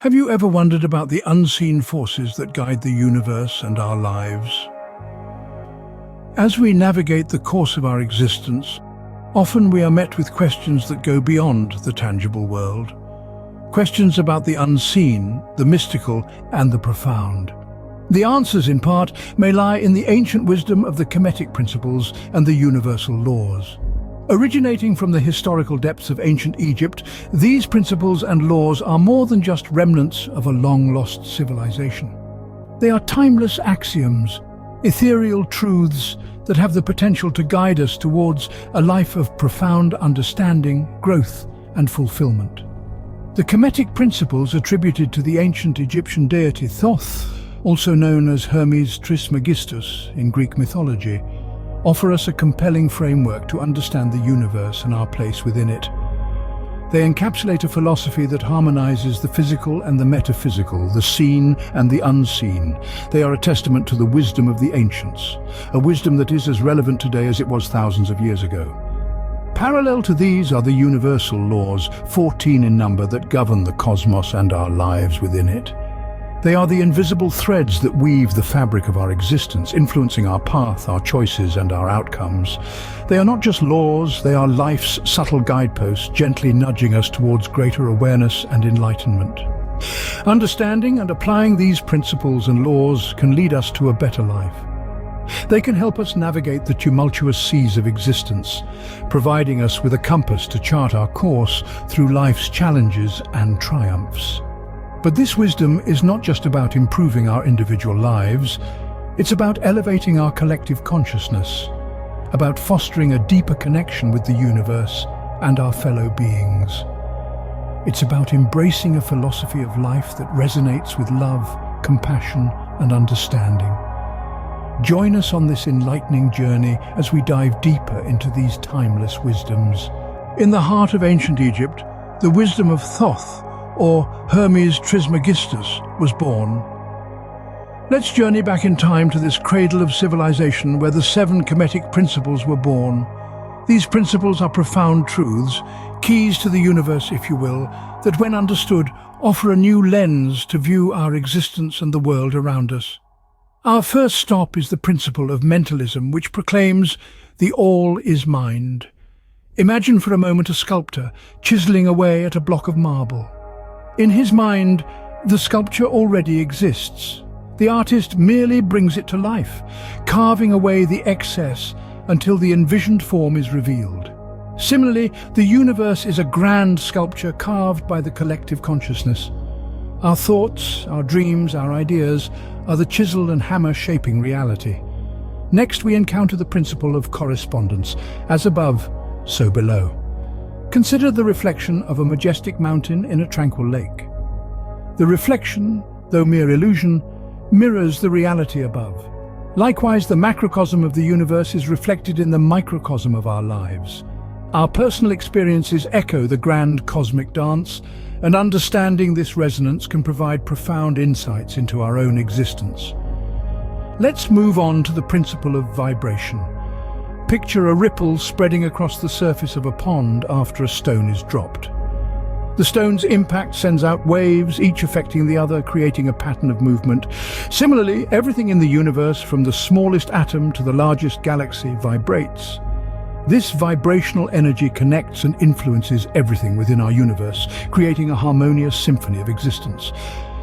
Have you ever wondered about the unseen forces that guide the universe and our lives? As we navigate the course of our existence, often we are met with questions that go beyond the tangible world. Questions about the unseen, the mystical, and the profound. The answers, in part, may lie in the ancient wisdom of the Kemetic Principles and the universal laws. Originating from the historical depths of ancient Egypt, these principles and laws are more than just remnants of a long-lost civilization. They are timeless axioms, ethereal truths that have the potential to guide us towards a life of profound understanding, growth, and fulfillment. The Kemetic Principles, attributed to the ancient Egyptian deity Thoth, also known as Hermes Trismegistus in Greek mythology, offer us a compelling framework to understand the universe and our place within it. They encapsulate a philosophy that harmonizes the physical and the metaphysical, the seen and the unseen. They are a testament to the wisdom of the ancients, a wisdom that is as relevant today as it was thousands of years ago. Parallel to these are the universal laws, 14 in number, that govern the cosmos and our lives within it. They are the invisible threads that weave the fabric of our existence, influencing our path, our choices, and our outcomes. They are not just laws, they are life's subtle guideposts, gently nudging us towards greater awareness and enlightenment. Understanding and applying these principles and laws can lead us to a better life. They can help us navigate the tumultuous seas of existence, providing us with a compass to chart our course through life's challenges and triumphs. But this wisdom is not just about improving our individual lives, it's about elevating our collective consciousness, about fostering a deeper connection with the universe and our fellow beings. It's about embracing a philosophy of life that resonates with love, compassion, and understanding. Join us on this enlightening journey as we dive deeper into these timeless wisdoms. In the heart of ancient Egypt, the wisdom of Thoth, or Hermes Trismegistus, was born. Let's journey back in time to this cradle of civilization where the 7 Kemetic Principles were born. These principles are profound truths, keys to the universe, if you will, that when understood, offer a new lens to view our existence and the world around us. Our first stop is the principle of mentalism, which proclaims the all is mind. Imagine for a moment a sculptor chiseling away at a block of marble. In his mind, the sculpture already exists. The artist merely brings it to life, carving away the excess until the envisioned form is revealed. Similarly, the universe is a grand sculpture carved by the collective consciousness. Our thoughts, our dreams, our ideas are the chisel and hammer shaping reality. Next, we encounter the principle of correspondence, as above, so below. Consider the reflection of a majestic mountain in a tranquil lake. The reflection, though mere illusion, mirrors the reality above. Likewise, the macrocosm of the universe is reflected in the microcosm of our lives. Our personal experiences echo the grand cosmic dance, and understanding this resonance can provide profound insights into our own existence. Let's move on to the principle of vibration. Picture a ripple spreading across the surface of a pond after a stone is dropped. The stone's impact sends out waves, each affecting the other, creating a pattern of movement. Similarly, everything in the universe, from the smallest atom to the largest galaxy, vibrates. This vibrational energy connects and influences everything within our universe, creating a harmonious symphony of existence.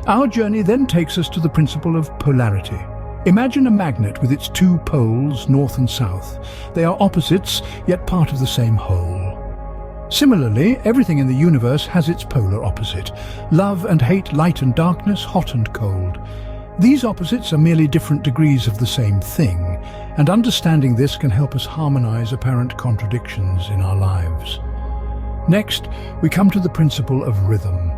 Our journey then takes us to the principle of polarity. Imagine a magnet with its 2 poles, north and south. They are opposites, yet part of the same whole. Similarly, everything in the universe has its polar opposite. Love and hate, light and darkness, hot and cold. These opposites are merely different degrees of the same thing, and understanding this can help us harmonize apparent contradictions in our lives. Next, we come to the principle of rhythm.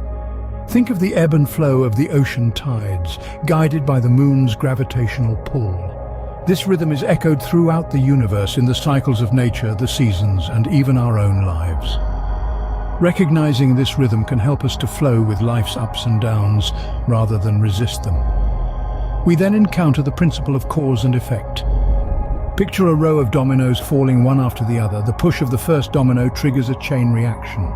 Think of the ebb and flow of the ocean tides, guided by the moon's gravitational pull. This rhythm is echoed throughout the universe in the cycles of nature, the seasons, and even our own lives. Recognizing this rhythm can help us to flow with life's ups and downs rather than resist them. We then encounter the principle of cause and effect. Picture a row of dominoes falling one after the other. The push of the first domino triggers a chain reaction.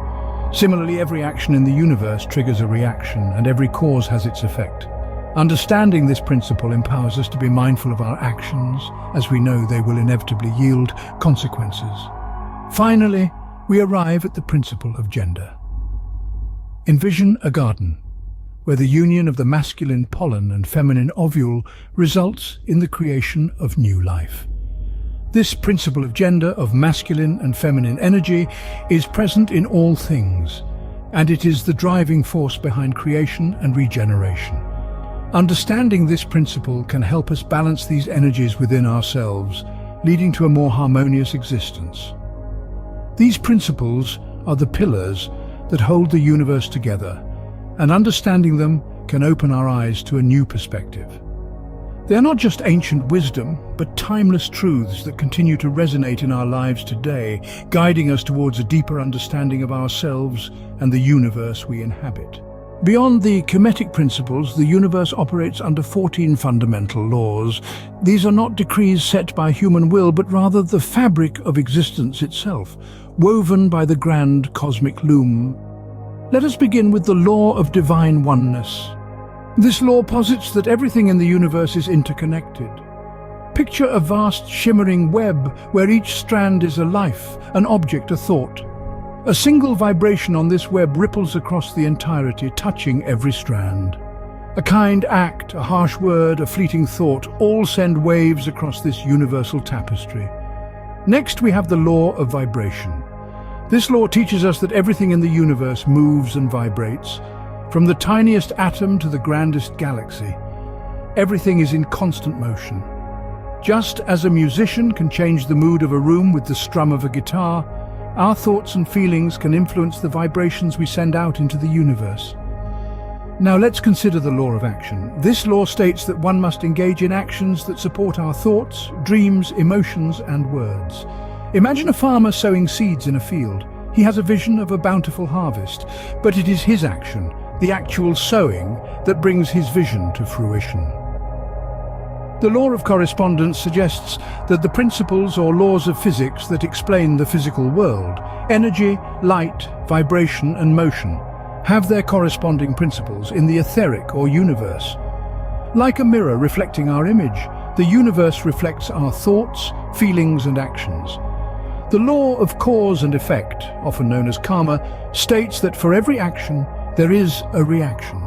Similarly, every action in the universe triggers a reaction, and every cause has its effect. Understanding this principle empowers us to be mindful of our actions, as we know they will inevitably yield consequences. Finally, we arrive at the principle of gender. Envision a garden, where the union of the masculine pollen and feminine ovule results in the creation of new life. This principle of gender, of masculine and feminine energy, is present in all things, and it is the driving force behind creation and regeneration. Understanding this principle can help us balance these energies within ourselves, leading to a more harmonious existence. These principles are the pillars that hold the universe together, and understanding them can open our eyes to a new perspective. They are not just ancient wisdom, but timeless truths that continue to resonate in our lives today, guiding us towards a deeper understanding of ourselves and the universe we inhabit. Beyond the Kemetic Principles, the universe operates under 14 fundamental laws. These are not decrees set by human will, but rather the fabric of existence itself, woven by the grand cosmic loom. Let us begin with the law of divine oneness. This law posits that everything in the universe is interconnected. Picture a vast shimmering web where each strand is a life, an object, a thought. A single vibration on this web ripples across the entirety, touching every strand. A kind act, a harsh word, a fleeting thought, all send waves across this universal tapestry. Next, we have the law of vibration. This law teaches us that everything in the universe moves and vibrates. From the tiniest atom to the grandest galaxy, everything is in constant motion. Just as a musician can change the mood of a room with the strum of a guitar, our thoughts and feelings can influence the vibrations we send out into the universe. Now let's consider the law of action. This law states that one must engage in actions that support our thoughts, dreams, emotions, and words. Imagine a farmer sowing seeds in a field. He has a vision of a bountiful harvest, but it is his action, the actual sowing, that brings his vision to fruition. The law of correspondence suggests that the principles or laws of physics that explain the physical world, energy, light, vibration, and motion, have their corresponding principles in the etheric or universe. Like a mirror reflecting our image, the universe reflects our thoughts, feelings, and actions. The law of cause and effect, often known as karma, states that for every action, there is a reaction.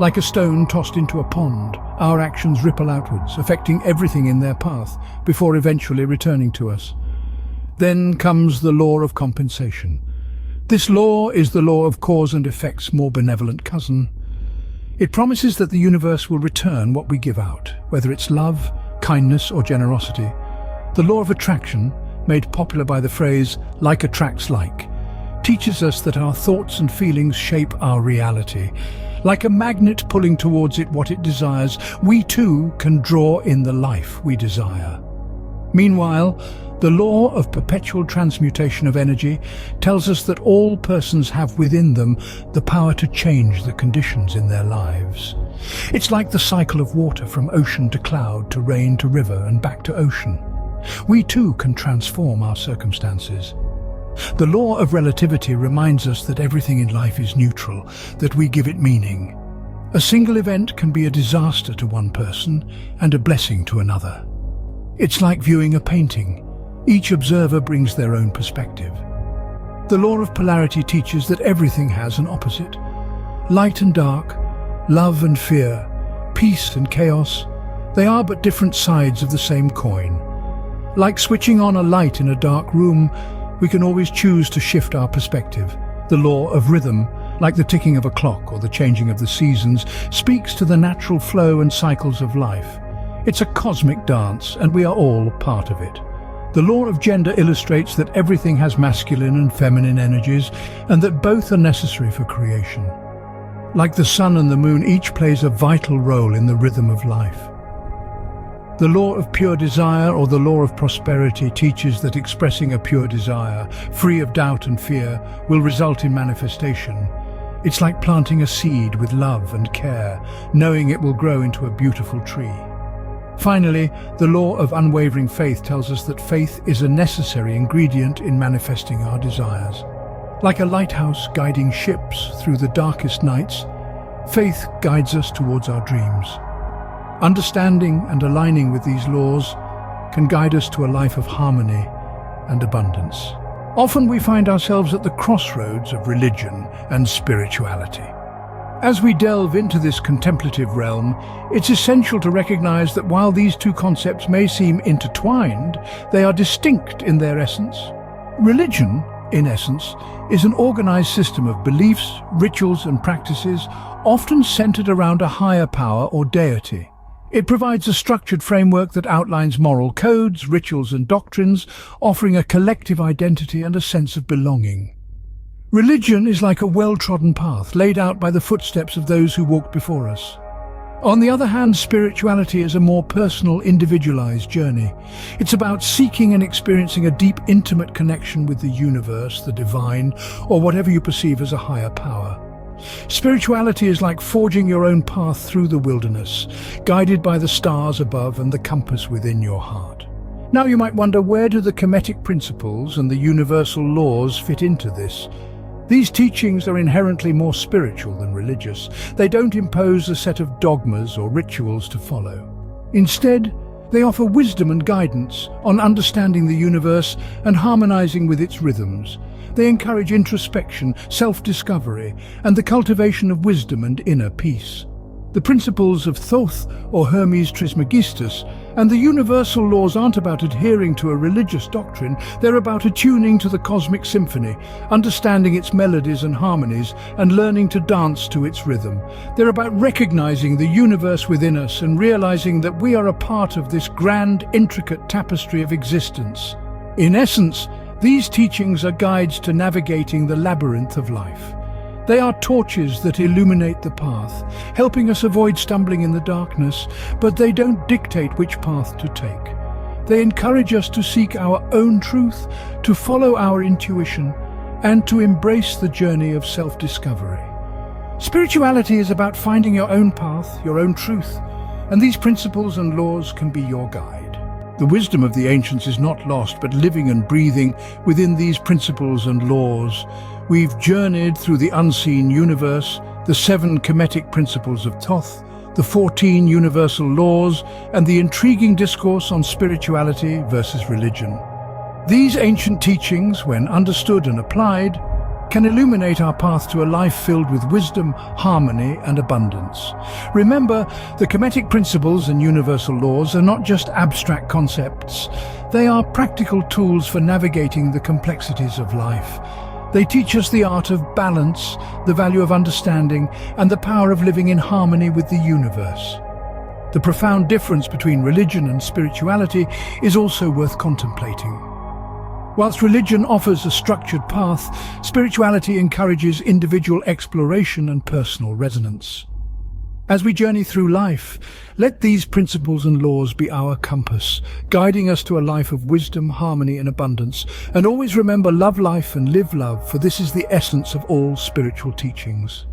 Like a stone tossed into a pond, our actions ripple outwards, affecting everything in their path, before eventually returning to us. Then comes the law of compensation. This law is the law of cause and effect's more benevolent cousin. It promises that the universe will return what we give out, whether it's love, kindness, or generosity. The law of attraction, made popular by the phrase, like attracts like, teaches us that our thoughts and feelings shape our reality. Like a magnet pulling towards it what it desires, we too can draw in the life we desire. Meanwhile, the law of perpetual transmutation of energy tells us that all persons have within them the power to change the conditions in their lives. It's like the cycle of water from ocean to cloud to rain to river and back to ocean. We too can transform our circumstances. The law of relativity reminds us that everything in life is neutral, that we give it meaning. A single event can be a disaster to one person and a blessing to another. It's like viewing a painting. Each observer brings their own perspective. The law of polarity teaches that everything has an opposite. Light and dark, love and fear, peace and chaos, they are but different sides of the same coin. Like switching on a light in a dark room, we can always choose to shift our perspective. The law of rhythm, like the ticking of a clock or the changing of the seasons, speaks to the natural flow and cycles of life. It's a cosmic dance, and we are all part of it. The law of gender illustrates that everything has masculine and feminine energies, and that both are necessary for creation. Like the sun and the moon, each plays a vital role in the rhythm of life. The law of pure desire, or the law of prosperity, teaches that expressing a pure desire, free of doubt and fear, will result in manifestation. It's like planting a seed with love and care, knowing it will grow into a beautiful tree. Finally, the law of unwavering faith tells us that faith is a necessary ingredient in manifesting our desires. Like a lighthouse guiding ships through the darkest nights, faith guides us towards our dreams. Understanding and aligning with these laws can guide us to a life of harmony and abundance. Often we find ourselves at the crossroads of religion and spirituality. As we delve into this contemplative realm, it's essential to recognize that while these two concepts may seem intertwined, they are distinct in their essence. Religion, in essence, is an organized system of beliefs, rituals, and practices, often centered around a higher power or deity. It provides a structured framework that outlines moral codes, rituals, and doctrines, offering a collective identity and a sense of belonging. Religion is like a well-trodden path laid out by the footsteps of those who walked before us. On the other hand, spirituality is a more personal, individualized journey. It's about seeking and experiencing a deep, intimate connection with the universe, the divine, or whatever you perceive as a higher power. Spirituality is like forging your own path through the wilderness, guided by the stars above and the compass within your heart. Now you might wonder, where do the Kemetic Principles and the universal laws fit into this? These teachings are inherently more spiritual than religious. They don't impose a set of dogmas or rituals to follow. Instead, they offer wisdom and guidance on understanding the universe and harmonizing with its rhythms. They encourage introspection, self-discovery, and the cultivation of wisdom and inner peace. The principles of Thoth, or Hermes Trismegistus, and the universal laws aren't about adhering to a religious doctrine. They're about attuning to the cosmic symphony, understanding its melodies and harmonies, and learning to dance to its rhythm. They're about recognizing the universe within us and realizing that we are a part of this grand, intricate tapestry of existence. In essence, these teachings are guides to navigating the labyrinth of life. They are torches that illuminate the path, helping us avoid stumbling in the darkness, but they don't dictate which path to take. They encourage us to seek our own truth, to follow our intuition, and to embrace the journey of self-discovery. Spirituality is about finding your own path, your own truth, and these principles and laws can be your guide. The wisdom of the ancients is not lost, but living and breathing within these principles and laws. We've journeyed through the unseen universe, the 7 Kemetic Principles of Thoth, the 14 universal laws, and the intriguing discourse on spirituality versus religion. These ancient teachings, when understood and applied, can illuminate our path to a life filled with wisdom, harmony, and abundance. Remember, the Kemetic Principles and universal laws are not just abstract concepts. They are practical tools for navigating the complexities of life. They teach us the art of balance, the value of understanding, and the power of living in harmony with the universe. The profound difference between religion and spirituality is also worth contemplating. Whilst religion offers a structured path, spirituality encourages individual exploration and personal resonance. As we journey through life, let these principles and laws be our compass, guiding us to a life of wisdom, harmony, and abundance. And always remember, love life and live love, for this is the essence of all spiritual teachings.